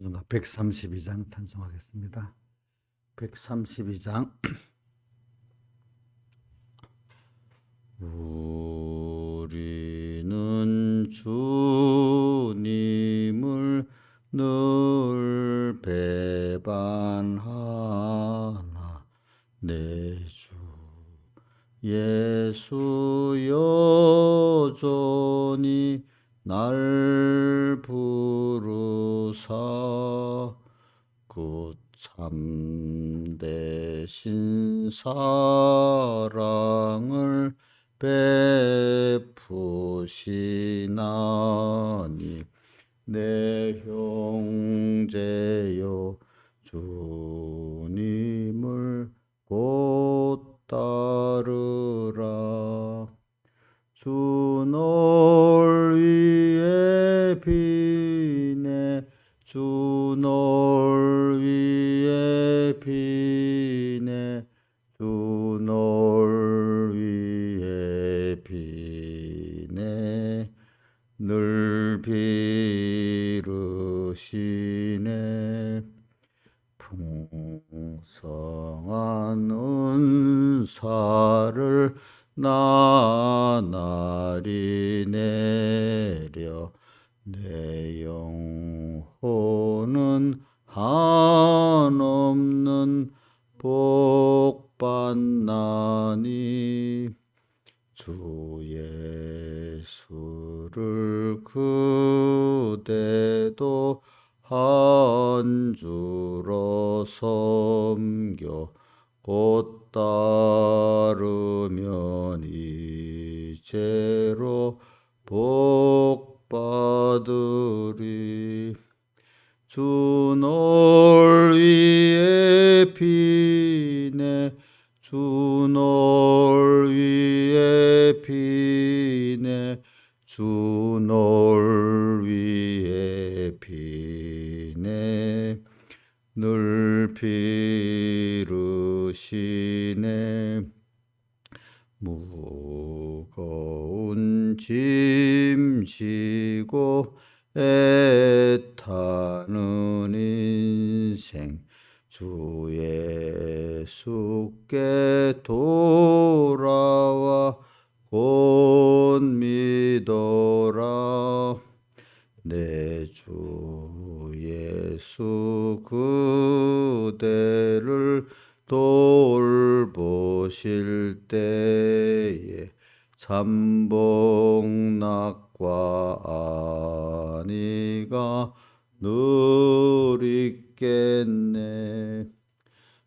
132장 찬송하겠습니다. 132장. 우리는 주님을 늘 배반하나 내 주 예수 여전히 날 부르사 그 참되신 사랑을 베푸시나니 내 형제여 주님을 곧 따르라. 주 널 위해 비네 주 널 위해 비네 주 널 위해 비네 늘 비르시네. 풍성한 은사를 나날이 내려 내 영혼은 한없는 복 받나니 주 예수를 그대도 한 주로 섬겨 곧 따르면 이제로 복 받으리. 주 널 위해 비네 주 널 위해 비네 주 널 위해 비네 늘 비르시네. 무거운 짐 지고 애타는 인생 주 예수께 돌아와 곧 믿어라. 내 주 예수 그대를 돌보실 때에 참복락과 안위가 늘 있겠네.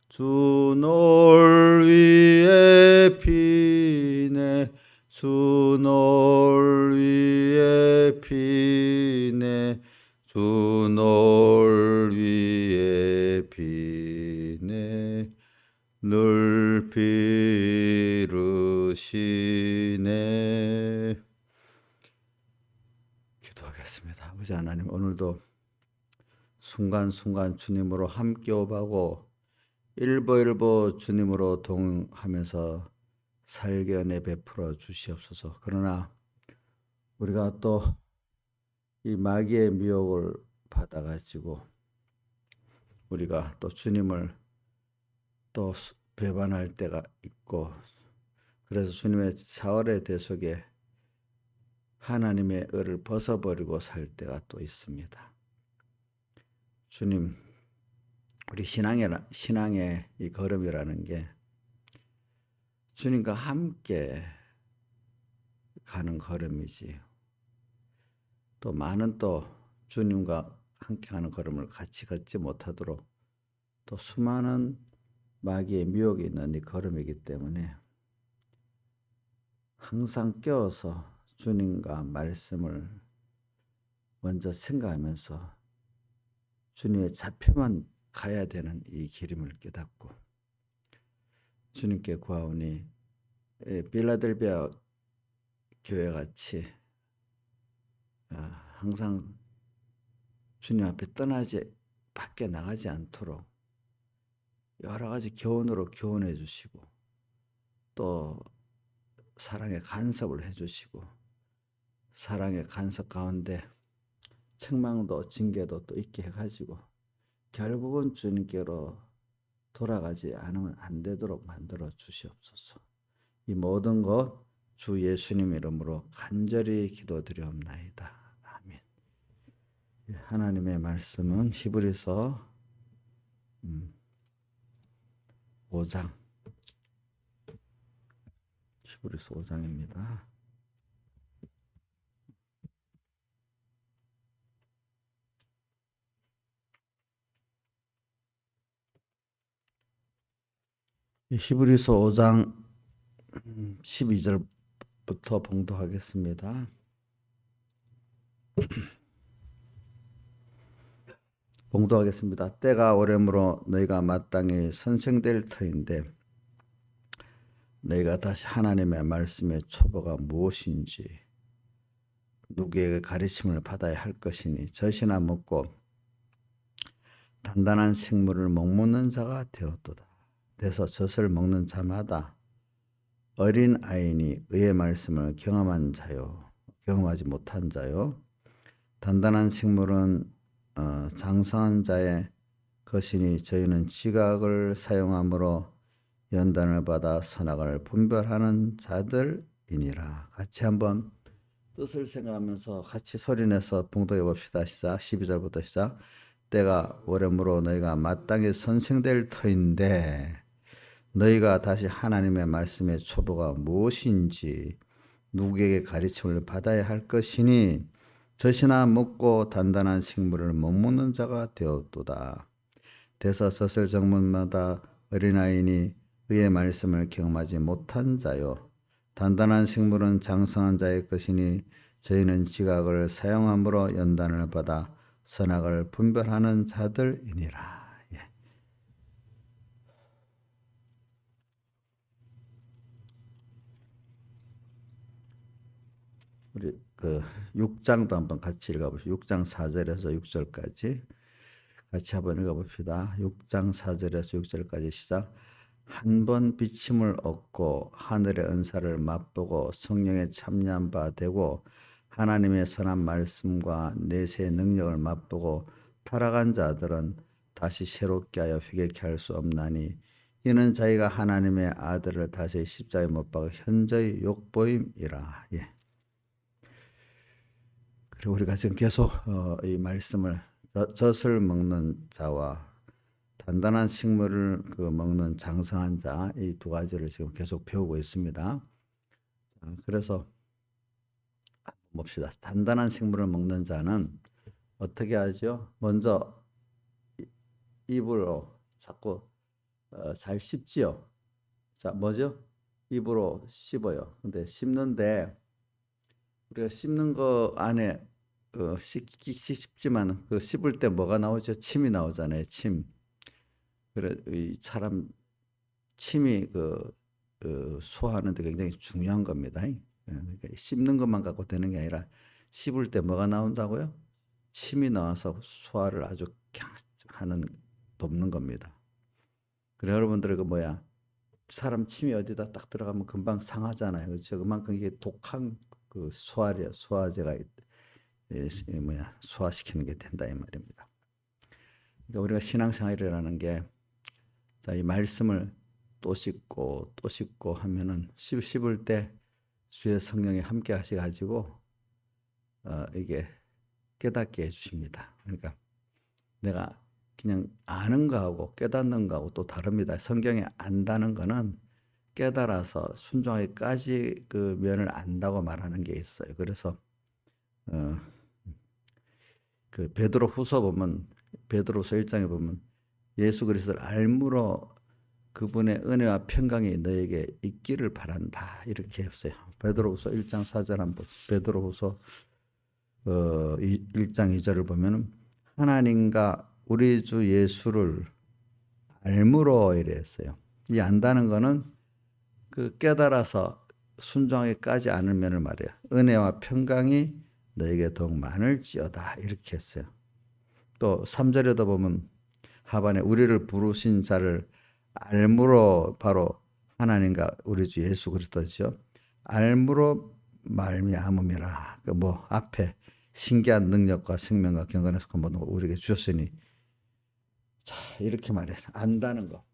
주 널 위해 비네 주 널 위해 비네 주 널 위해 비네 늘 비르시네. 기도하겠습니다. 아버지 하나님, 오늘도 순간순간 주님으로 함께 오가고 일보일보 주님으로 동하면서 살게 은혜 베풀어 주시옵소서. 그러나 우리가 또 이 마귀의 미혹을 받아가지고 우리가 또 주님을 또 배반할 때가 있고, 그래서 주님의 사활의 대속에 하나님의 의를 벗어버리고 살 때가 또 있습니다. 주님, 우리 신앙의 이 걸음이라는 게 주님과 함께 가는 걸음이지, 또 많은 또 주님과 함께 가는 걸음을 같이 걷지 못하도록 또 수많은 마귀의 미혹이 있는 이 걸음이기 때문에 항상 깨어서 주님과 말씀을 먼저 생각하면서 주님의 잡혀만 가야 되는 이 길임을 깨닫고 주님께 구하오니 빌라델비아 교회같이 항상 주님 앞에 떠나지 밖에 나가지 않도록 여러 가지 교훈으로 교훈해 주시고 또 사랑의 간섭을 해 주시고 사랑의 간섭 가운데 책망도 징계도 또 있게 해가지고 결국은 주님께로 돌아가지 않으면 안 되도록 만들어 주시옵소서. 이 모든 것 주 예수님 이름으로 간절히 기도드리옵나이다. 아멘. 하나님의 말씀은 히브리서 5장 히브리서 5장입니다. 히브리서 5장 12절부터 봉독하겠습니다. 봉독하겠습니다. 때가 오래므로 너희가 마땅히 선생될 터인데 너희가 다시 하나님의 말씀의 초보가 무엇인지 누구에게 가르침을 받아야 할 것이니 젖이나 먹고 단단한 식물을 먹는 자가 되었도다. 돼서 젖을 먹는 자마다 어린 아이니 의의 말씀을 경험한 자요 경험하지 못한 자요 단단한 식물은 장성한 자의 것이니 저희는 지각을 사용함으로 연단을 받아 선악을 분별하는 자들이니라. 같이 한번 뜻을 생각하면서 같이 소리내서 봉독해 봅시다. 시작. 12절부터 시작. 때가 오래므로 너희가 마땅히 선생될 터인데 너희가 다시 하나님의 말씀의 초보가 무엇인지 누구에게 가르침을 받아야 할 것이니 젖이나 먹고 단단한 식물을 못 먹는 자가 되었도다. 돼서 젖을 정문마다 어린아이니 의의 말씀을 경험하지 못한 자요 단단한 식물은 장성한 자의 것이니 저희는 지각을 사용함으로 연단을 받아 선악을 분별하는 자들이니라. 우리 6장도 한번 같이 읽어보시죠. 6장 4절에서 6절까지 같이 한번 읽어봅시다. 6장 4절에서 6절까지 시작. 한 번 비침을 얻고 하늘의 은사를 맛보고 성령에 참여한 바 되고 하나님의 선한 말씀과 내세의 능력을 맛보고 타락한 자들은 다시 새롭게 하여 회개케 할 수 없나니 이는 자기가 하나님의 아들을 다시 십자가에 못 박아 현저히 욕보임이라. 그리고 우리가 지금 계속 이 말씀을 젖을 먹는 자와 단단한 식물을 먹는 장성한 자 이 두 가지를 지금 계속 배우고 있습니다. 그래서 봅시다. 단단한 식물을 먹는 자는 어떻게 하죠? 먼저 입으로 자꾸 잘 씹지요. 자, 뭐죠? 입으로 씹어요. 근데 씹는데 우리가 씹는 거 안에 씹지만 그 씹을 때 뭐가 나오죠? 침이 나오잖아요. 침. 그래 이 사람 침이 소화하는데 굉장히 중요한 겁니다. 그러니까 씹는 것만 갖고 되는 게 아니라 씹을 때 뭐가 나온다고요? 침이 나와서 소화를 아주 하는 돕는 겁니다. 그래 여러분들 사람 침이 어디다 딱 들어가면 금방 상하잖아요. 그렇죠? 그만큼 이게 독한 소화제가 소화시키는 게 된다 이 말입니다. 그러니까 우리가 신앙생활이라는 게 자, 이 말씀을 또 씹고 또 씹고 하면은 씹을 때 주의 성령이 함께 하셔가지고 이게 깨닫게 해주십니다. 그러니까 내가 그냥 아는 거하고 깨닫는 거하고 또 다릅니다. 성경에 안다는 거는 깨달아서 순종하기까지 그 면을 안다고 말하는 게 있어요. 그래서 그 베드로후서 보면 베드로후서 1장에 보면 예수 그리스도를 알므로 그분의 은혜와 평강이 너에게 있기를 바란다 이렇게 했어요. 베드로후서 1장 4절 한번 베드로후서 1장 2절을 보면 하나님과 우리 주 예수를 알므로 이랬어요. 이 안다는 거는 그 깨달아서 순종하기까지 않은 면을 말해요. 은혜와 평강이 너에게 더욱 많을지어다 이렇게 했어요. 또 3절에도 보면 하반에 우리를 부르신 자를 알므로 바로 하나님과 우리 주 예수 그리스도죠. 알므로 말미암음이라. 앞에 신기한 능력과 생명과 경건에서 한번 우리에게 주셨으니 자 이렇게 말해 안다는 거.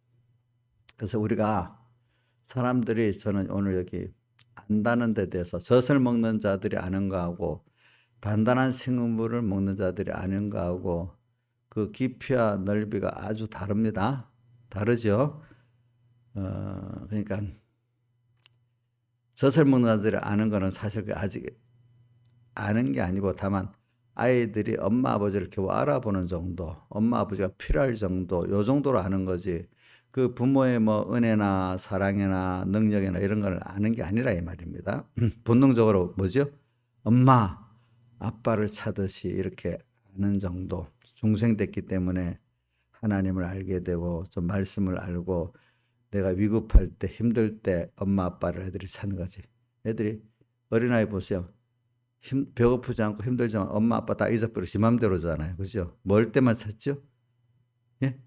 그래서 우리가 사람들이 저는 오늘 여기 안다는 데 대해서 젖을 먹는 자들이 아는 거하고 단단한 식물을 먹는 자들이 아는 거하고 그 깊이와 넓이가 아주 다릅니다. 다르죠. 그러니까 젖을 먹는 자들이 아는 거는 사실 아직 아는 게 아니고 다만 아이들이 엄마 아버지를 겨우 알아보는 정도, 엄마 아버지가 필요할 정도, 요 정도로 아는 거지. 그 부모의 뭐 은혜나 사랑이나 능력이나 이런 걸 아는 게 아니라 이 말입니다. 본능적으로 뭐죠? 엄마, 아빠를 찾듯이 이렇게 아는 정도. 중생됐기 때문에 하나님을 알게 되고 좀 말씀을 알고 내가 위급할 때 힘들 때 엄마 아빠를 애들이 찾는 거지. 애들이 어린아이 보세요. 배고프지 않고 힘들지만 엄마 아빠 다 잊어버리고 지 맘대로잖아요. 그죠? 멀 때만 찾죠? 예?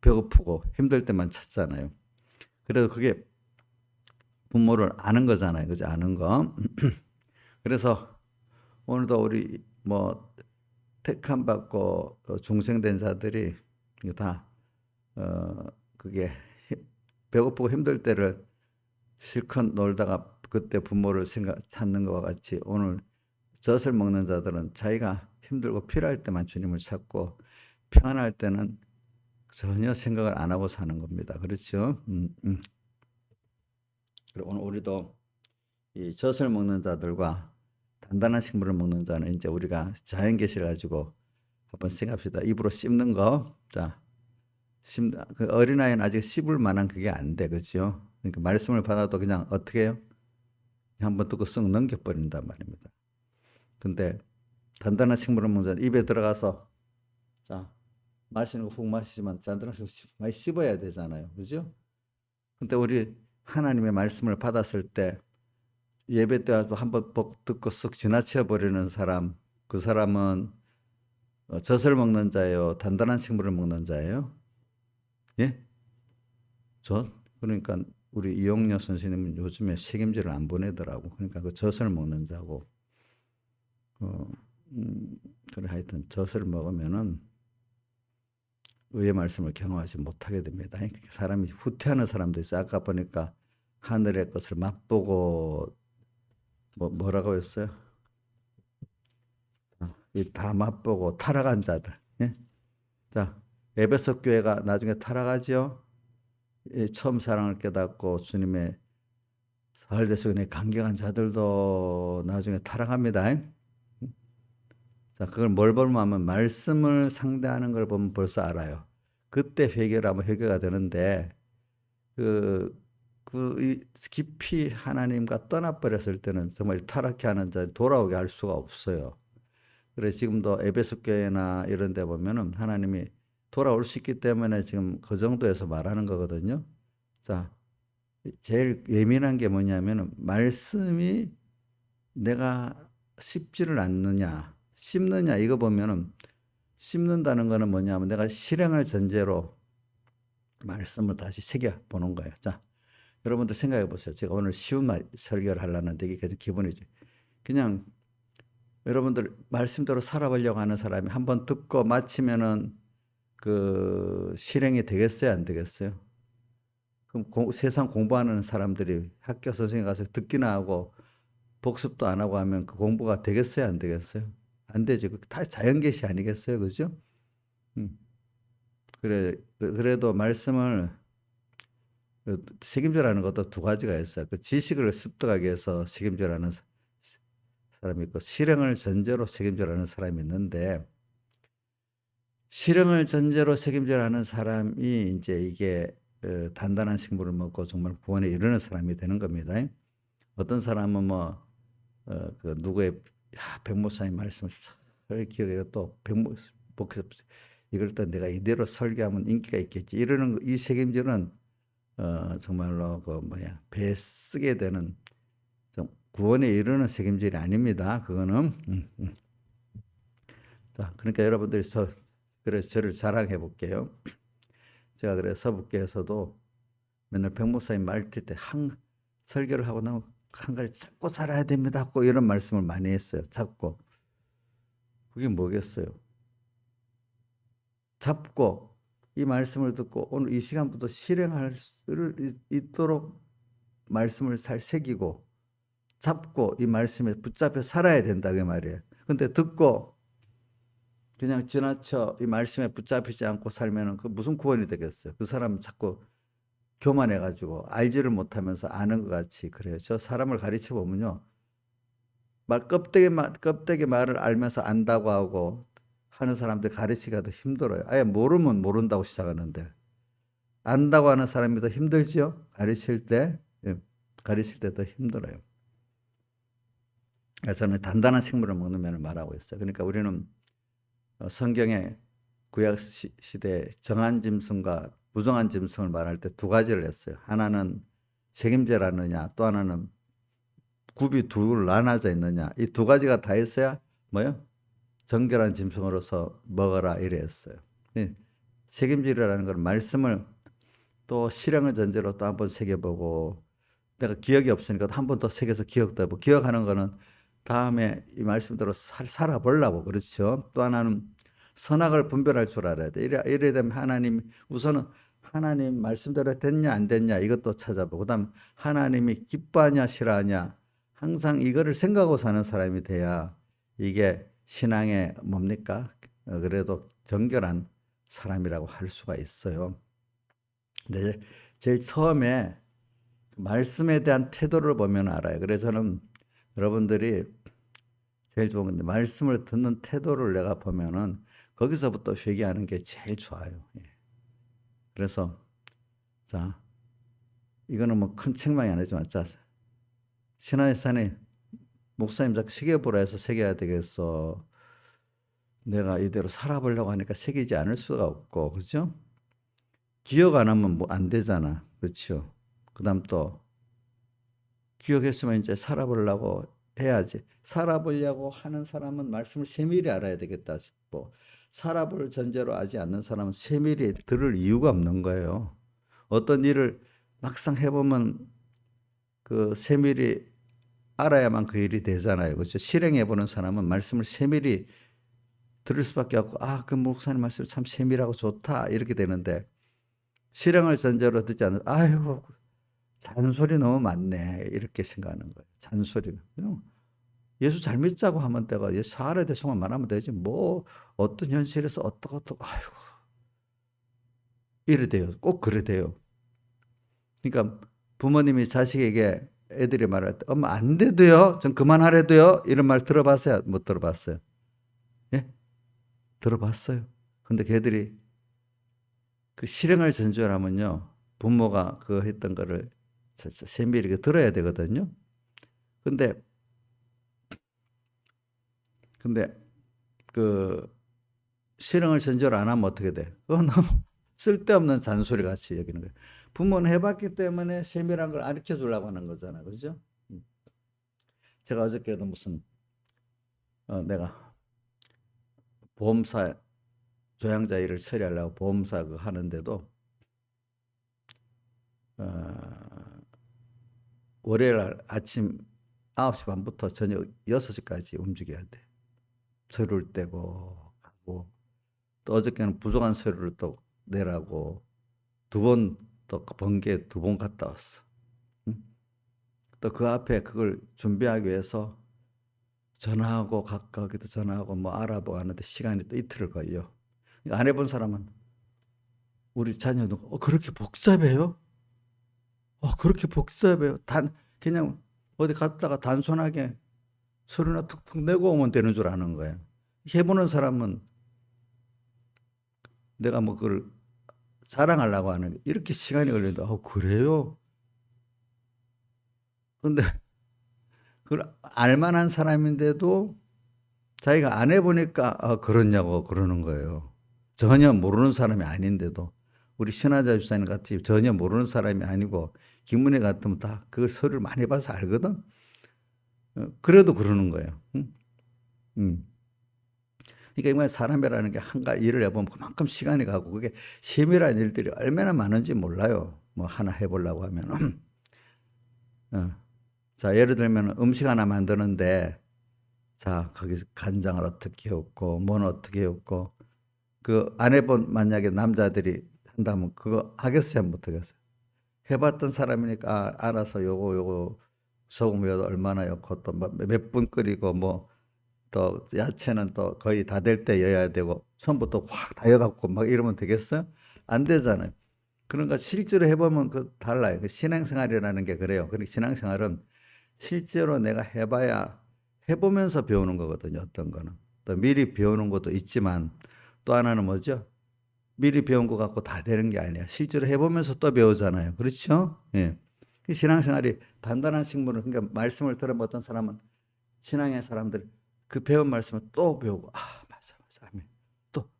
배고프고 힘들 때만 찾잖아요. 그래도 그게 부모를 아는 거잖아요. 그죠? 아는 거. 그래서 오늘도 우리 뭐 택함 받고 중생된 자들이 다 그게 배고프고 힘들 때를 실컷 놀다가 그때 부모를 찾는 것과 같이 오늘 젖을 먹는 자들은 자기가 힘들고 필요할 때만 주님을 찾고 평안할 때는 전혀 생각을 안 하고 사는 겁니다. 그렇죠? 그리고 오늘 우리도 이 젖을 먹는 자들과 단단한 식물을 먹는 자는 이제 우리가 자연 계시를 가지고 한번 생각합시다. 입으로 씹는 거. 자, 그 어린아이는 아직 씹을 만한 그게 안 돼. 그렇죠? 그러니까 말씀을 받아도 그냥 어떻게 해요? 한번 듣고 쓱 넘겨버린단 말입니다. 근데 단단한 식물을 먹는 자는 입에 들어가서 자 마시는 거 훅 마시지만 단단한 식물 많이 씹어야 되잖아요. 그죠? 근데 우리 하나님의 말씀을 받았을 때 예배 때 한번 듣고 쓱 지나쳐 버리는 사람, 그 사람은 젖을 먹는 자예요? 단단한 식물을 먹는 자예요? 예? 젖? 그러니까 우리 이용녀 선생님은 요즘에 책임지를 안 보내더라고. 그러니까 그 젖을 먹는 자고 그래 하여튼 젖을 먹으면은 의의 말씀을 경험하지 못하게 됩니다. 사람이 후퇴하는 사람도 있어요. 아까 보니까 하늘의 것을 맛보고 뭐라고 했어요? 다 맛보고 타락한 자들. 예? 자, 에베소 교회가 나중에 타락하지요. 처음 사랑을 깨닫고 주님의 살대서 은혜 감격한 자들도 나중에 타락합니다. 자, 그걸 뭘 보면 말씀을 상대하는 걸 보면 벌써 알아요. 그때 회개하면 회개가 되는데 깊이 하나님과 떠나버렸을 때는 정말 타락해 하는 자 돌아오게 할 수가 없어요. 그래서 지금도 에베소 교회나 이런 데 보면은 하나님이 돌아올 수 있기 때문에 지금 그 정도에서 말하는 거거든요. 자, 제일 예민한 게 뭐냐면은 말씀이 내가 씹지를 않느냐, 씹느냐 이거 보면은 씹는다는 거는 뭐냐면 내가 실행을 전제로 말씀을 다시 새겨 보는 거예요. 자, 여러분들 생각해 보세요. 제가 오늘 쉬운 설교를 하려는데 이게 계속 기본이지. 그냥 여러분들 말씀대로 살아보려고 하는 사람이 한번 듣고 마치면은 그 실행이 되겠어요, 안 되겠어요? 그럼 세상 공부하는 사람들이 학교 선생님 가서 듣기나 하고 복습도 안 하고 하면 그 공부가 되겠어요, 안 되겠어요? 안 되죠. 다 자연계시 아니겠어요, 그죠? 음. 그래도 말씀을 책임져라는 것도 두 가지가 있어요. 그 지식을 습득하기 위해서 책임져라는 사람이 있고 실행을 전제로 책임져라는 사람이 있는데 실행을 전제로 책임져라는 사람이 이제 이게 단단한 식물을 먹고 정말 구원에 이르는 사람이 되는 겁니다. 어떤 사람은 그 누구의 백목사님 말씀을 잘 기억해요. 또 이걸 또 내가 이대로 설교하면 인기가 있겠지. 이러는 이 책임질은 정말로 배 쓰게 되는 구원에 이르는 책임질이 아닙니다. 그거는 자 그러니까 여러분들이 그래서 저를 자랑해 볼게요. 제가 그래서 서북교에서도 맨날 백목사님 말할 때 설교를 하고 나면 한 가지 찾고 살아야 됩니다. 고 이런 말씀을 많이 했어요. 찾고 그게 뭐겠어요? 잡고 이 말씀을 듣고 오늘 이 시간부터 실행할 수 있도록 말씀을 잘 새기고 잡고 이 말씀에 붙잡혀 살아야 된다 그 말이에요. 근데 듣고 그냥 지나쳐 이 말씀에 붙잡히지 않고 살면은 그 무슨 구원이 되겠어요? 그 사람 자꾸 교만해가지고 알지를 못하면서 아는 것 같이 그래요. 저 사람을 가르쳐 보면요, 껍데기 말을 알면서 안다고 하고 하는 사람들 가르치기가 더 힘들어요. 아예 모르면 모른다고 시작하는데 안다고 하는 사람이 더 힘들죠. 가르칠 때, 예, 가르칠 때 더 힘들어요. 저는 단단한 생물을 먹는 면을 말하고 있어요. 그러니까 우리는 성경의 구약 시대 정한 짐승과 부정한 짐승을 말할 때 두 가지를 했어요. 하나는 책임제라느냐, 또 하나는 굽이 둘 나눠져 있느냐. 이 두 가지가 다 있어야 뭐요? 정결한 짐승으로서 먹어라 이래 했어요. 책임지라는 건 말씀을 또 실행을 전제로 또 한번 새겨보고 내가 기억이 없으니까 한 번 더 새겨서 기억도 해보고 기억하는 거는 다음에 이 말씀대로 살아보려고 그렇죠. 또 하나는 선악을 분별할 줄 알아야 돼. 이래 되면 하나님 우선은 하나님 말씀대로 됐냐 안 됐냐 이것도 찾아보고 그다음 하나님이 기뻐하냐 싫어하냐 항상 이거를 생각하고 사는 사람이 돼야 이게 신앙의 뭡니까? 그래도 정결한 사람이라고 할 수가 있어요. 근데 제일 처음에 말씀에 대한 태도를 보면 알아요. 그래서 저는 여러분들이 제일 좋은 건데 말씀을 듣는 태도를 내가 보면은 거기서부터 회개하는 게 제일 좋아요. 그래서 자 이거는 뭐 큰 책망이 아니지만 자 신하의 산에 목사님 자꾸 새겨보라 해서 새겨야 되겠어. 내가 이대로 살아보려고 하니까 새기지 않을 수가 없고 그렇죠? 기억 안 하면 뭐 안 되잖아. 그렇죠? 그다음 또 기억했으면 이제 살아보려고 해야지. 살아보려고 하는 사람은 말씀을 세밀히 알아야 되겠다 싶고 살아볼 전제로 하지 않는 사람은 세밀히 들을 이유가 없는 거예요. 어떤 일을 막상 해보면 그 세밀히 알아야만 그 일이 되잖아요. 그렇죠? 실행해보는 사람은 말씀을 세밀히 들을 수밖에 없고 그 목사님 말씀 참 세밀하고 좋다 이렇게 되는데 실행을 전제로 듣지 않는 아이고 잔소리 너무 많네 이렇게 생각하는 거예요. 잔소리. 그냥 예수 잘 믿자고 하면 내가 예수 살아야 대해서만 말하면 되지 뭐 어떤 현실에서 어떻고 아이고 이래 돼요. 꼭 그래 돼요. 그러니까 부모님이 자식에게 애들이 말할 때 엄마 안 돼도요. 좀 그만하래도요. 이런 말 들어봤어요? 못 들어봤어요? 예? 들어봤어요. 근데 걔들이 그 실행을 전제로 하면요. 부모가 그 했던 거를 세밀하게 들어야 되거든요. 근데 그 실행을 전제로 안 하면 어떻게 돼? 너무 쓸데없는 잔소리 같이 여기는 거예요. 부모는 해봤기 때문에 세밀한 걸 가르쳐 주려고 하는 거잖아. 그죠? 제가 어저께도 무슨, 내가 보험사 조향자 일을 처리하려고 보험사 그 하는데도, 월요일 날 아침 9시 반부터 저녁 6시까지 움직여야 돼. 서류를 떼고 가고, 또 어저께는 부족한 서류를 또 내라고 두 번 또 번개 두 번 갔다 왔어. 또 그 앞에 그걸 준비하기 위해서 전화하고 거기도 전화하고 뭐 알아보고 하는데 시간이 또 이틀을 걸려. 안 해본 사람은 우리 자녀도 그렇게 복잡해요? 그렇게 복잡해요? 그냥 어디 갔다가 단순하게 소리나 툭툭 내고 오면 되는 줄 아는 거예요. 해보는 사람은 내가 뭐 그걸 자랑하려고 하는 게 이렇게 시간이 걸리는데 그래요? 근데 그걸 알만한 사람인데도 자기가 안 해보니까 그렇냐고 그러는 거예요. 전혀 모르는 사람이 아닌데도 우리 신하자 집사님 같이 전혀 모르는 사람이 아니고 김문혜 같으면 다 그걸 서류를 많이 봐서 알거든. 그래도 그러는 거예요. 응? 그러니까 이번에 사람이라는 게 한가 일을 해보면 그만큼 시간이 가고 그게 세밀한 일들이 얼마나 많은지 몰라요. 뭐 하나 해보려고 하면. 자, 예를 들면 음식 하나 만드는데 자, 거기서 간장을 어떻게 얹고, 뭐는 어떻게 얹고, 그 안 해본 만약에 남자들이 한다면 그거 하겠어요, 못하겠어요? 해봤던 사람이니까 알아서 요거 소금 몇 얼마나 넣고 또 몇 분 끓이고 뭐 또 야채는 또 거의 다 될 때 넣어야 되고 처음부터 확 다 넣어갖고 막 이러면 되겠어요? 안 되잖아요. 그러니까 실제로 해보면 그 달라요. 그 신앙생활이라는 게 그래요. 그리고 신앙생활은 실제로 내가 해봐야 해보면서 배우는 거거든요. 어떤 거는 또 미리 배우는 것도 있지만 또 하나는 뭐죠? 미리 배운 것 같고 다 되는 게 아니야. 실제로 해보면서 또 배우잖아요. 그렇죠? 예. 신앙생활이 단단한 식물을, 그러니까 말씀을 들으면 어떤 사람은 신앙의 사람들 그 배운 말씀을 또 배우고, 맞아, 아멘.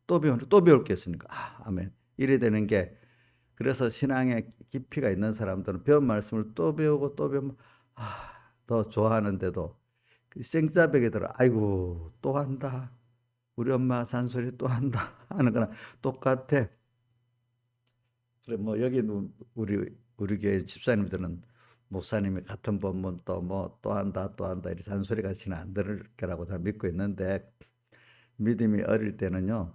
또 배우는, 또 배울 게 있으니까, 아멘. 이래 되는 게, 그래서 신앙의 깊이가 있는 사람들은 배운 말씀을 또 배우고 또 배우면, 더 좋아하는데도, 그 생짜배기 들어, 아이고, 또 한다. 우리 엄마 잔소리 또 한다. 하는 거랑 똑같아. 그래 뭐 여기는 우리 교회 집사님들은 목사님이 같은 본문 또 뭐 또 한다 또 한다 이렇게 잔소리 같이는 안 들을 거라고 다 믿고 있는데 믿음이 어릴 때는요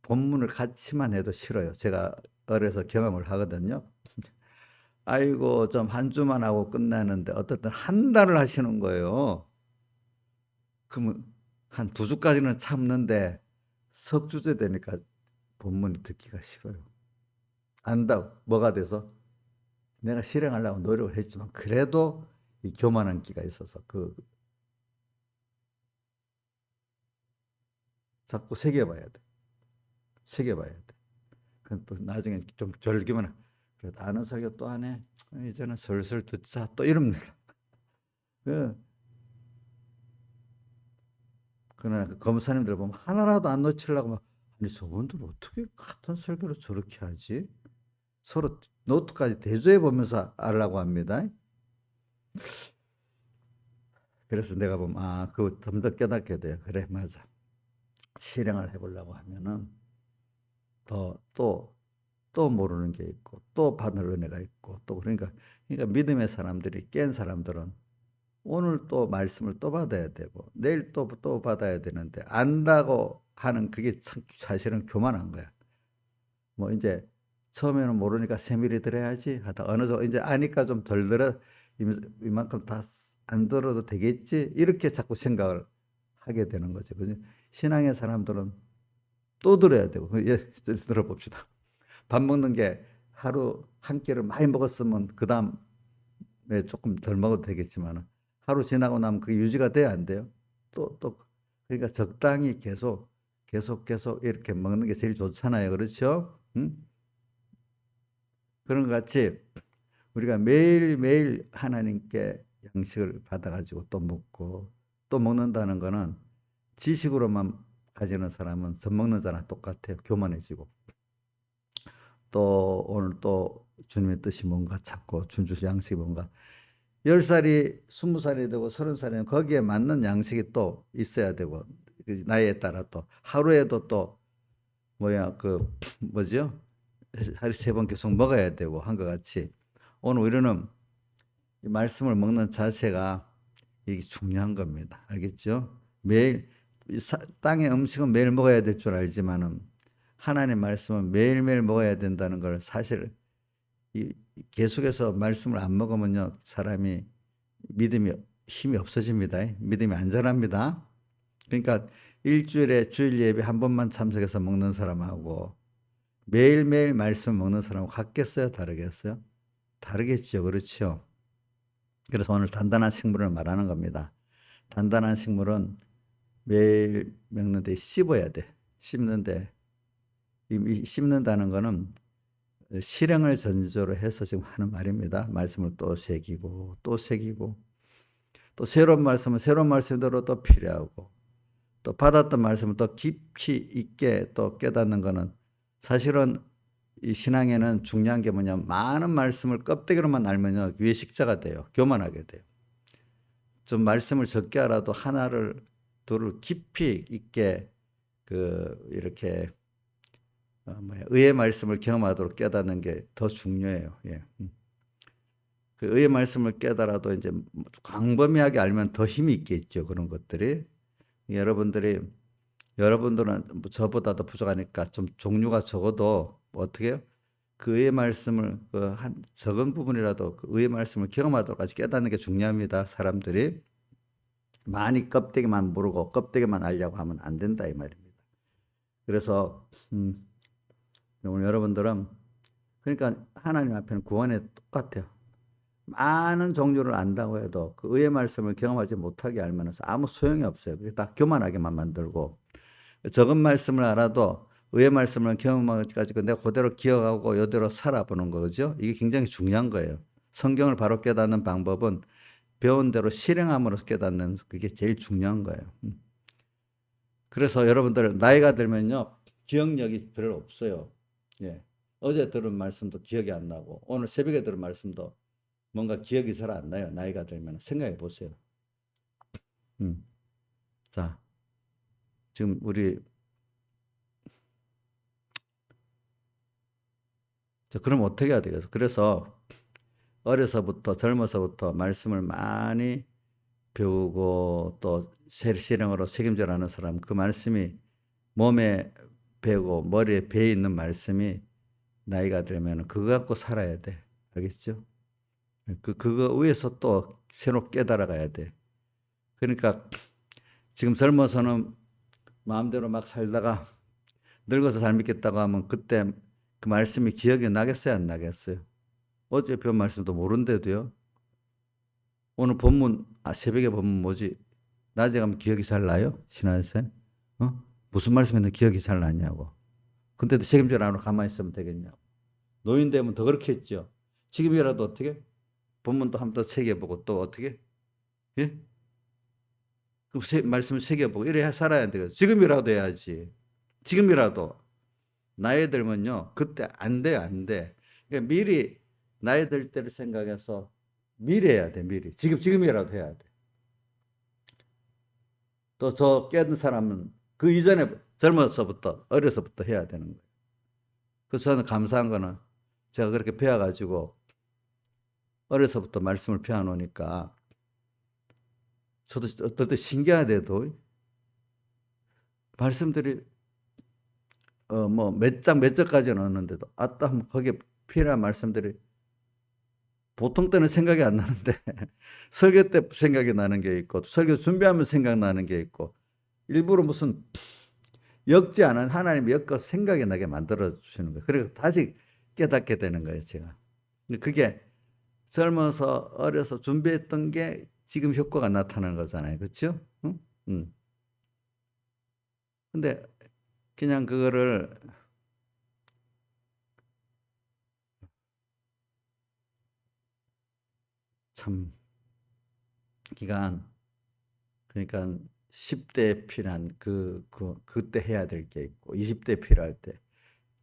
본문을 같이만 해도 싫어요. 제가 어려서 경험을 하거든요. 아이고 좀 한 주만 하고 끝나는데 어떨 땐 한 달을 하시는 거예요. 그러면 한 두 주까지는 참는데 석 주째 되니까 본문이 듣기가 싫어요. 안다 뭐가 돼서 내가 실행하려고 노력을 했지만 그래도 이 교만한 기가 있어서 그 자꾸 새겨봐야 돼. 새겨봐야 돼. 그럼 또 나중에 좀 졸기면 그래도 아는 설교 또 하네. 이제는 슬슬 듣자 또 이럽니다. 그 그러나 그 검사님들 보면 하나라도 안 놓치려고 막 아니 저분들 어떻게 같은 설교를 저렇게 하지? 서로 노트까지 대조해 보면서 알라고 합니다. 그래서 내가 보면 그거 좀 더 깨닫게 돼요. 그래 맞아. 실행을 해보려고 하면은 또 모르는 게 있고 또 받을 은혜가 있고 또 그러니까 믿음의 사람들이 깬 사람들은 오늘 또 말씀을 또 받아야 되고 내일 또 받아야 되는데 안다고 하는 그게 참 사실은 교만한 거야. 뭐 이제 처음에는 모르니까 세밀히 들어야지 하다 어느 정도 이제 아니까 좀 덜 들어 이만큼 다 안 들어도 되겠지 이렇게 자꾸 생각을 하게 되는 거죠. 그죠? 신앙의 사람들은 또 들어야 되고 들어봅시다. 밥 먹는 게 하루 한 끼를 많이 먹었으면 그 다음에 조금 덜 먹어도 되겠지만 하루 지나고 나면 그게 유지가 돼야 안 돼요. 또 그러니까 적당히 계속 이렇게 먹는 게 제일 좋잖아요. 그렇죠? 응? 그런 것 같이 우리가 매일매일 하나님께 양식을 받아가지고 또 먹고 또 먹는다는 거는 지식으로만 가지는 사람은 젖 먹는 자랑 똑같아요. 교만해지고. 또 오늘 또 주님의 뜻이 뭔가 찾고 준주 양식이 뭔가 10살이 20살이 되고 30살이 되면 거기에 맞는 양식이 또 있어야 되고 그 나이에 따라 또 하루에도 또 그 뭐죠? 하루 3번 계속 먹어야 되고 한 것 같이 오늘 우리는 이 말씀을 먹는 자세가 이게 중요한 겁니다. 알겠죠? 매일 땅의 음식은 매일 먹어야 될 줄 알지만은 하나님 말씀은 매일매일 먹어야 된다는 걸 사실 계속해서 말씀을 안 먹으면요 사람이 믿음이 힘이 없어집니다. 믿음이 안 자랍니다. 그러니까 일주일에 주일 예배 한 번만 참석해서 먹는 사람하고 매일매일 말씀 먹는 사람하고 같겠어요? 다르겠어요? 다르겠죠. 그렇죠. 그래서 오늘 단단한 식물을 말하는 겁니다. 단단한 식물은 매일 먹는데 씹어야 돼. 씹는데 이 씹는다는 거는 실행을 전조로 해서 지금 하는 말입니다. 말씀을 또 새기고 또 새기고 또 새로운 말씀은 새로운 말씀대로 또 필요하고 또 받았던 말씀을 더 깊이 있게 또 깨닫는 거는 사실은 이 신앙에는 중요한 게 뭐냐면 많은 말씀을 껍데기로만 알면요 외식자가 돼요. 교만하게 돼요. 좀 말씀을 적게 알아도 하나를 둘을 깊이 있게 이렇게 의의 말씀을 경험하도록 깨닫는 게 더 중요해요. 예. 그 의의 말씀을 깨달아도 이제 광범위하게 알면 더 힘이 있겠죠. 그런 것들이. 여러분들은 뭐 저보다도 부족하니까 좀 종류가 적어도 뭐 어떻게 해요? 그 의의 말씀을 한 적은 부분이라도 그 의의 말씀을 경험하도록까지 깨닫는 게 중요합니다. 사람들이 많이 껍데기만 모르고 껍데기만 알려고 하면 안 된다 이 말입니다. 그래서 오늘 여러분들은 그러니까 하나님 앞에는 구원에 똑같아요. 많은 종류를 안다고 해도 그 의의 말씀을 경험하지 못하게 알면 아무 소용이 없어요. 그게 다 교만하게만 만들고 적은 말씀을 알아도 의의 말씀을 경험하기까지 내가 그대로 기억하고 이대로 살아보는 거죠. 이게 굉장히 중요한 거예요. 성경을 바로 깨닫는 방법은 배운 대로 실행함으로 깨닫는 그게 제일 중요한 거예요. 그래서 여러분들 나이가 들면요 기억력이 별로 없어요. 예. 어제 들은 말씀도 기억이 안 나고 오늘 새벽에 들은 말씀도 뭔가 기억이 잘 안 나요. 나이가 들면 생각해 보세요. 자, 지금 우리 그럼 어떻게 해야 되겠어? 그래서 어려서부터 젊어서부터 말씀을 많이 배우고 또 실행으로 책임져 하는 사람 그 말씀이 몸에 배고 머리에 배에 있는 말씀이 나이가 들면 그거 갖고 살아야 돼. 알겠죠? 그거 위에서 또 새로 깨달아 가야 돼. 그러니까 지금 젊어서는 마음대로 막 살다가 늙어서 잘 믿겠다고 하면 그때 그 말씀이 기억이 나겠어요, 안 나겠어요? 어제 배운 말씀도 모른대도요. 오늘 본문, 새벽에 본문 뭐지? 낮에 가면 기억이 잘 나요? 신하쌤? 무슨 말씀인데 기억이 잘 나냐고. 근데도 책임질 안 하고 가만히 있으면 되겠냐고. 노인 되면 더 그렇게 했죠. 지금이라도 어떻게? 본문도 한 번 더 새겨보고 또 어떻게? 예? 그 말씀을 새겨보고 이래 살아야 되겠어. 지금이라도 해야지. 지금이라도. 나이 들면요. 그때 안 돼, 안 돼. 그러니까 미리 나이 들 때를 생각해서 미리 해야 돼, 미리. 지금이라도 해야 돼. 또 저 깨든 사람은 그 이전에 젊어서부터, 어려서부터 해야 되는 거예요. 그래서 저는 감사한 거는 제가 그렇게 배워가지고 어려서부터 말씀을 배워놓으니까 저도 어떨 때 신기하대도 말씀들이 뭐 몇 장 몇 절까지는 없는데도 아따 거기에 필요한 말씀들이 보통 때는 생각이 안 나는데 설교 때 생각이 나는 게 있고 설교 준비하면 생각나는 게 있고 일부러 무슨 엮지 않은 하나님이 엮어 생각이 나게 만들어 주시는 거예요. 그리고 다시 깨닫게 되는 거예요, 제가. 그게 젊어서 어려서 준비했던 게 지금 효과가 나타나는 거잖아요. 그렇죠? 응? 근데 그냥 그거를 참 기간 그러니까 10대에 필요한 그때 해야 될 게 있고 20대에 필요할 때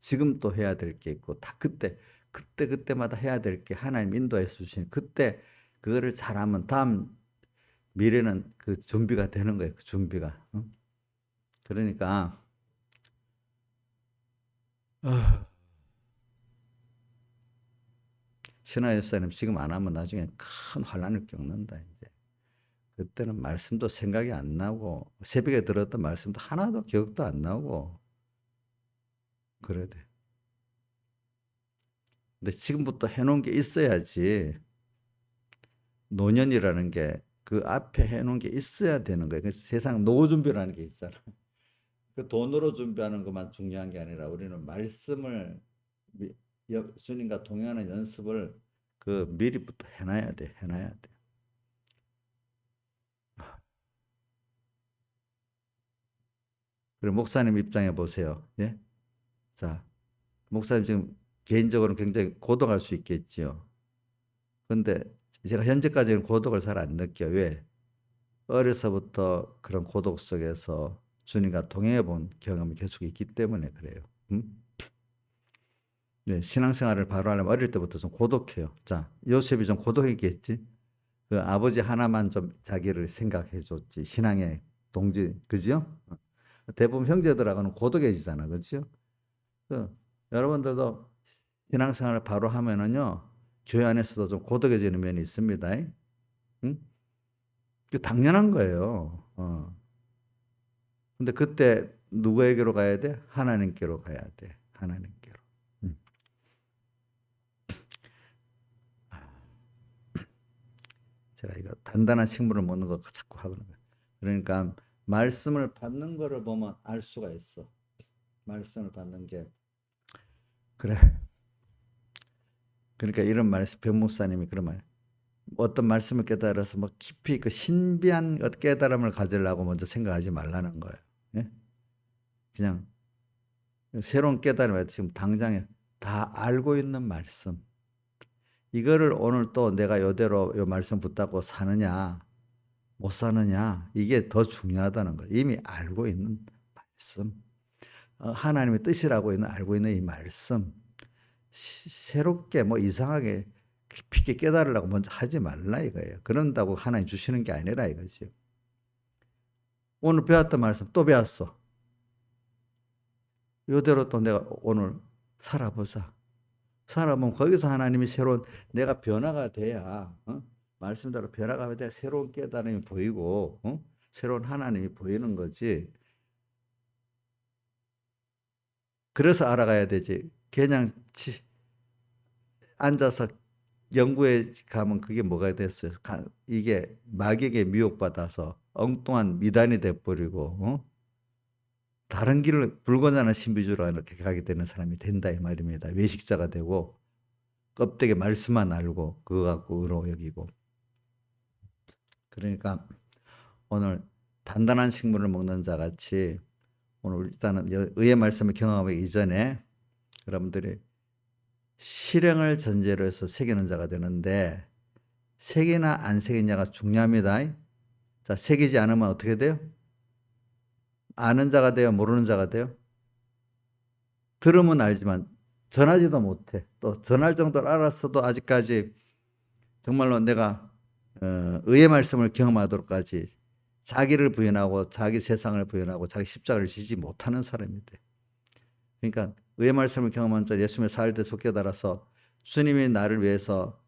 지금 또 해야 될 게 있고 다 그때마다 해야 될 게 하나님 인도해 주신 그때 그거를 잘하면 다음 미래는 그 준비가 되는 거예요. 그 준비가. 응? 그러니까 신하 열사님 지금 안 하면 나중에 큰 환란을 겪는다 이제. 그때는 말씀도 생각이 안 나고 새벽에 들었던 말씀도 하나도 기억도 안 나고 그래야 돼. 근데 지금부터 해놓은 게 있어야지 노년이라는 게 그 앞에 해놓은 게 있어야 되는 거예요. 그래서 세상 노후 준비라는 게 있잖아. 그 돈으로 준비하는 것만 중요한 게 아니라 우리는 말씀을 주님과 동행하는 연습을 그 미리부터 해놔야 돼. 해놔야 돼. 그리고 목사님 입장에 보세요. 예? 자, 목사님 지금 개인적으로 굉장히 고독할 수 있겠죠. 근데 제가 현재까지는 고독을 잘 안 느껴요. 왜? 어려서부터 그런 고독 속에서 주님과 동행해 본 경험이 계속 있기 때문에 그래요. 네, 신앙생활을 바로 하려면 어릴 때부터 좀 고독해요. 자, 요셉이 좀 고독했겠지. 그 아버지 하나만 좀 자기를 생각해 줬지. 신앙의 동지, 그죠? 대부분 형제들하고는 고독해지잖아, 그죠? 그, 여러분들도 신앙생활을 바로 하면은요, 교회 안에서도 좀 고독해지는 면이 있습니다. 응? 그 당연한 거예요. 근데 그때 누구에게로 가야 돼? 하나님께로 가야 돼. 하나님께로. 음. 제가 이거 단단한 식물을 먹는 거 자꾸 하거든요. 그러니까 말씀을 받는 거를 보면 알 수가 있어. 말씀을 받는 게 그래. 그러니까 이런 말씀 변목사님이 그런 말. 어떤 말씀을 깨달아서 막 깊이 그 신비한 깨달음을 가지려고 먼저 생각하지 말라는 거예요. 예? 그냥 새로운 깨달음을 지금 당장에 다 알고 있는 말씀. 이거를 오늘 또 내가 이대로 이 말씀 붙잡고 사느냐 못 사느냐 이게 더 중요하다는 거예요. 이미 알고 있는 말씀. 하나님의 뜻이라고 알고 있는 이 말씀. 새롭게 뭐 이상하게 깊이 있게 깨달으려고 먼저 하지 말라 이거예요. 그런다고 하나님 주시는 게 아니라 이거죠. 오늘 배웠던 말씀 또 배웠어. 이대로 또 내가 오늘 살아보자. 살아보면 거기서 하나님이 새로운 내가 변화가 돼야 말씀대로 변화가 돼야 새로운 깨달음이 보이고 새로운 하나님이 보이는 거지. 그래서 알아가야 되지. 그냥 앉아서 연구에 가면 그게 뭐가 됐어요. 이게 마귀에게 미혹받아서 엉뚱한 미단이 돼버리고 다른 길을 불건전한 신비주의로 이렇게 가게 되는 사람이 된다 이 말입니다. 외식자가 되고 껍데기 말씀만 알고 그거 갖고 의로 여기고. 그러니까 오늘 단단한 식물을 먹는 자 같이 오늘 일단은 의의 말씀을 경험하기 이전에 여러분들이 실행을 전제로 해서 새기는 자가 되는데 새기나 안 새기냐가 중요합니다. 자, 새기지 않으면 어떻게 돼요? 아는 자가 돼요? 모르는 자가 돼요? 들으면 알지만 전하지도 못해. 또 전할 정도로 알았어도 아직까지 정말로 내가 의의 말씀을 경험하도록까지 자기를 부인하고 자기 세상을 부인하고 자기 십자가를 지지 못하는 사람이 돼. 그러니까 의의 말씀을 경험한 자 예수님의 사흘 때 속게 달아서 주님이 나를 위해서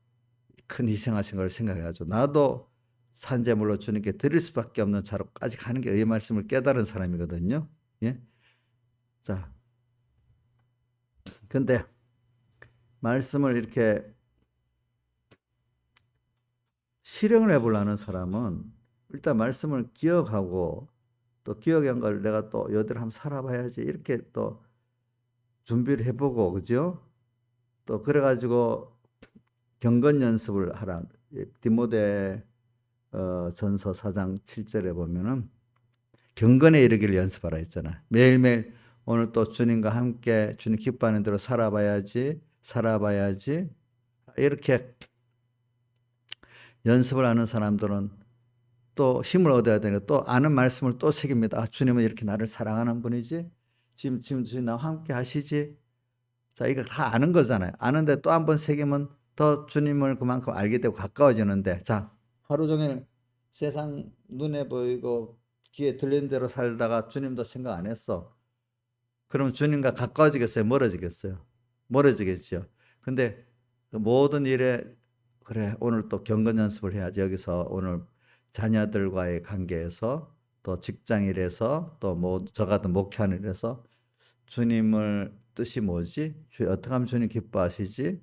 큰 희생하신 걸 생각해가지고 나도 산재물로 주님께 드릴 수밖에 없는 자로까지 가는 게 의의 말씀을 깨달은 사람이거든요. 예? 자, 근데 말씀을 이렇게 실행을 해보려는 사람은 일단 말씀을 기억하고 또 기억한 걸 내가 또 여대로 한번 살아봐야지 이렇게 또 준비를 해보고 그죠? 또 그래가지고 경건 연습을 하라. 디모데 전서 4장 7절에 보면은 경건에 이르기를 연습하라 했잖아. 매일매일 오늘 또 주님과 함께 주님 기뻐하는 대로 살아봐야지 이렇게 연습을 하는 사람들은 또 힘을 얻어야 되니까 또 아는 말씀을 또 새깁니다. 아, 주님은 이렇게 나를 사랑하는 분이지. 지금 주님 나와 함께 하시지. 자, 이거 다 아는 거잖아요. 아는데 또 한 번 새기면 더 주님을 그만큼 알게 되고 가까워지는데, 자, 하루 종일 세상 눈에 보이고 귀에 들리는 대로 살다가 주님도 생각 안 했어. 그럼 주님과 가까워지겠어요? 멀어지겠어요? 멀어지겠죠. 근데 그 모든 일에 그래 오늘 또 경건 연습을 해야지. 여기서 오늘 자녀들과의 관계에서 또 직장일에서 또 뭐 저 같은 목회하는 일에서 주님을 뜻이 뭐지? 어떻게 하면 주님 기뻐하시지?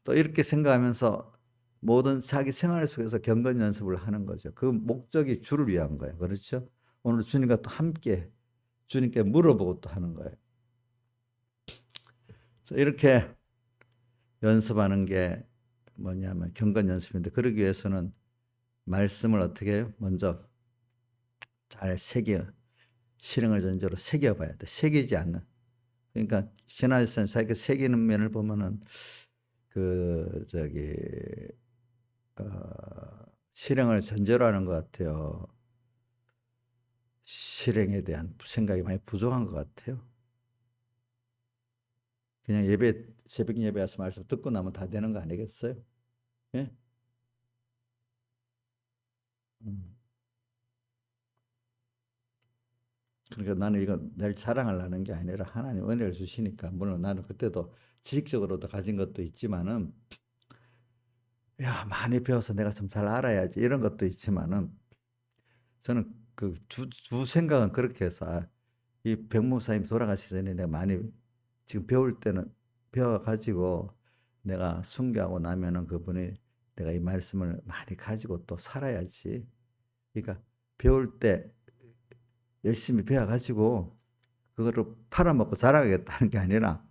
또 이렇게 생각하면서 모든 자기 생활 속에서 경건 연습을 하는 거죠. 그 목적이 주를 위한 거예요. 그렇죠? 오늘 주님과 또 함께 주님께 물어보고 또 하는 거예요. 이렇게 연습하는 게 뭐냐면 경건 연습인데 그러기 위해서는 말씀을 어떻게 해요? 먼저 잘 실행을 전제로 새겨봐야 돼. 새기지 않는. 그러니까 신화에서는 자기가 새기는 면을 보면은 실행을 전제로 하는 것 같아요. 실행에 대한 생각이 많이 부족한 것 같아요. 그냥 새벽 예배 와서 말씀 듣고 나면 다 되는 거 아니겠어요? 예? 그러니까 나는 이거 늘 자랑하려는 게 아니라 하나님 은혜를 주시니까 물론 나는 그때도 지식적으로도 가진 것도 있지만은 야 많이 배워서 내가 좀 잘 알아야지 이런 것도 있지만은 저는 주 생각은 그렇게 해서 이 백목사님 돌아가시기 전에 내가 많이 지금 배울 때는 배워가지고 내가 순교하고 나면은 그분이 내가 이 말씀을 많이 가지고 또 살아야지. 그러니까 배울 때 열심히 배워가지고 그거를 팔아먹고 자라겠다는 게 아니라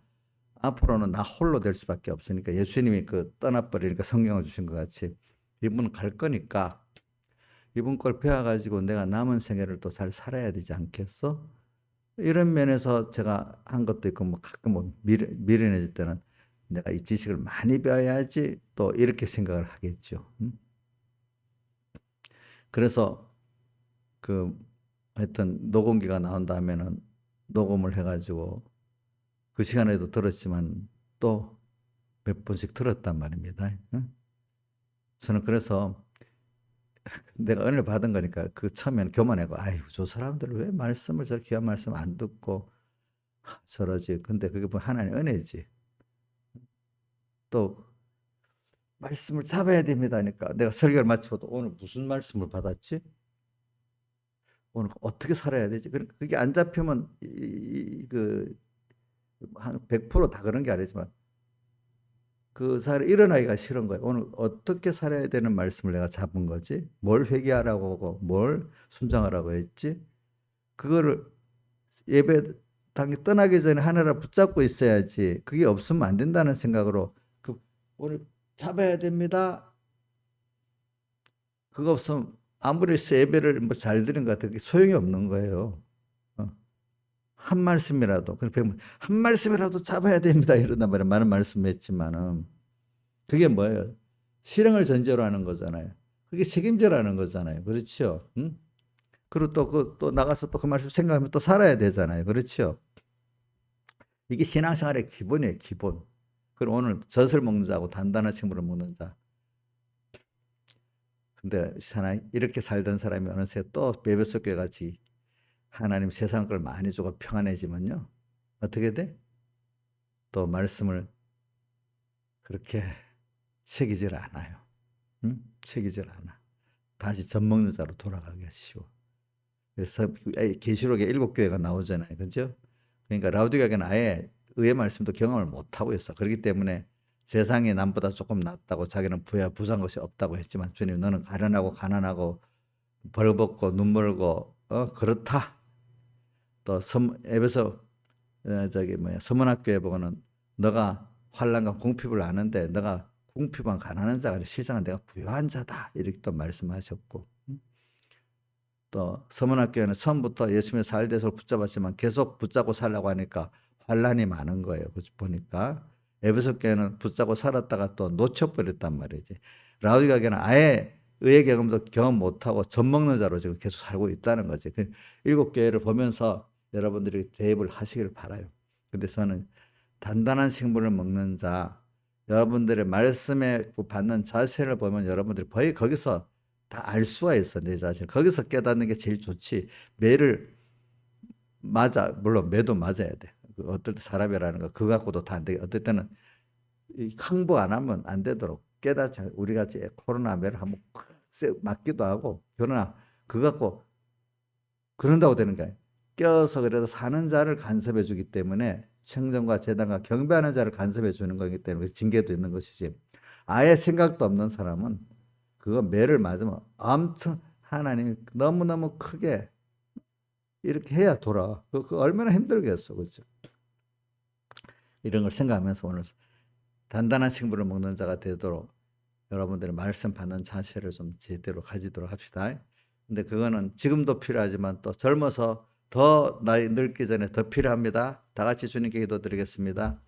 앞으로는 나 홀로 될 수밖에 없으니까 예수님이 떠나버리니까 성경을 주신 것 같이 이분은 갈 거니까 이분 걸 배워가지고 내가 남은 생애를 또 잘 살아야 되지 않겠어? 이런 면에서 제가 한 것도 있고 가끔 미련해질 때는 내가 이 지식을 많이 배워야지 또 이렇게 생각을 하겠죠. 그래서 하여튼 녹음기가 나온다 하면은 녹음을 해가지고 그 시간에도 들었지만 또 몇 번씩 들었단 말입니다. 저는 그래서 내가 은혜를 받은 거니까 처음에는 교만하고 아이고 저 사람들 왜 말씀을 저렇게 귀한 말씀 안 듣고 저러지. 근데 그게 뭐 하나님의 은혜지. 또 말씀을 잡아야 됩니다 하니까 내가 설교를 마치고도 오늘 무슨 말씀을 받았지? 오늘 어떻게 살아야 되지? 그게 안 잡히면 한 100%다 그런 게 아니지만 일어나기가 싫은 거예요. 오늘 어떻게 살아야 되는 말씀을 내가 잡은 거지? 뭘 회개하라고 하고 뭘 순종하라고 했지? 그거를 예배당에 떠나기 전에 하나를 붙잡고 있어야지. 그게 없으면 안 된다는 생각으로 오늘 잡아야 됩니다. 그거 없으면 아무리 예배를 잘 드린 것 같아도 소용이 없는 거예요. 한 말씀이라도 한 말씀이라도 잡아야 됩니다 이런단 말이에요. 많은 말씀했지만은 그게 뭐예요? 실행을 전제로 하는 거잖아요. 그게 책임져라는 거잖아요. 그렇죠? 응? 그리고 또 나가서 또 그 말씀 생각하면 또 살아야 되잖아요. 그렇죠? 이게 신앙생활의 기본이에요. 기본. 그리고 오늘 젖을 먹는 자하고 단단한 식물을 먹는 자. 근데 이렇게 살던 사람이 어느새 또 베베소 교회 같이 하나님 세상 걸 많이 주고 평안해지면요. 어떻게 돼? 또 말씀을 그렇게 새기질 않아요. 응? 새기질 않아. 다시 젖 먹는 자로 돌아가기가 쉬워. 그래서 계시록에 7교회가 나오잖아요. 그죠? 그러니까 라우디게아는 아예 의의 말씀도 경험을 못하고 있어. 그렇기 때문에 세상이 남보다 조금 낫다고 자기는 부유한 것이 없다고 했지만 주님 너는 가난하고 벌벗고 눈멀고 그렇다. 또 에베소 서문학교에 보고는 너가 환난과 궁핍을 아는데 너가 궁핍한 가난한 자가 아니라 실상은 내가 부유한 자다. 이렇게 또 말씀하셨고 또 서문학교에는 처음부터 예수님의 살대소를 붙잡았지만 계속 붙잡고 살라고 하니까 환난이 많은 거예요. 보니까 에베소 교회는 붙잡고 살았다가 또 놓쳐버렸단 말이지. 라우디게아 교회는 아예 의의 경험도 경험 못하고 젖먹는 자로 지금 계속 살고 있다는 거지. 7교회를 보면서 여러분들이 대입을 하시길 바라요. 근데 저는 단단한 식물을 먹는 자, 여러분들의 말씀에 받는 자세를 보면 여러분들이 거의 거기서 다 알 수가 있어. 내 자신. 거기서 깨닫는 게 제일 좋지. 매를 물론 매도 맞아야 돼. 어떨 때 사람이라는 거 그거 갖고도 다 안 돼. 어떨 때는 항복 안 하면 안 되도록 깨닫자. 우리 같이 코로나 매를 한번 맞기도 하고 그러나 그거 갖고 그런다고 되는 거예요. 껴서 그래도 사는 자를 간섭해 주기 때문에 청정과 재단과 경배하는 자를 간섭해 주는 거기 때문에 징계도 있는 것이지. 아예 생각도 없는 사람은 그거 매를 맞으면 엄청 하나님이 너무너무 크게 이렇게 해야 돌아와. 그 얼마나 힘들겠어. 그렇죠? 이런 걸 생각하면서 오늘 단단한 식물을 먹는 자가 되도록 여러분들의 말씀 받는 자세를 좀 제대로 가지도록 합시다. 근데 그거는 지금도 필요하지만 또 젊어서 더 나이 늙기 전에 더 필요합니다. 다 같이 주님께 기도드리겠습니다.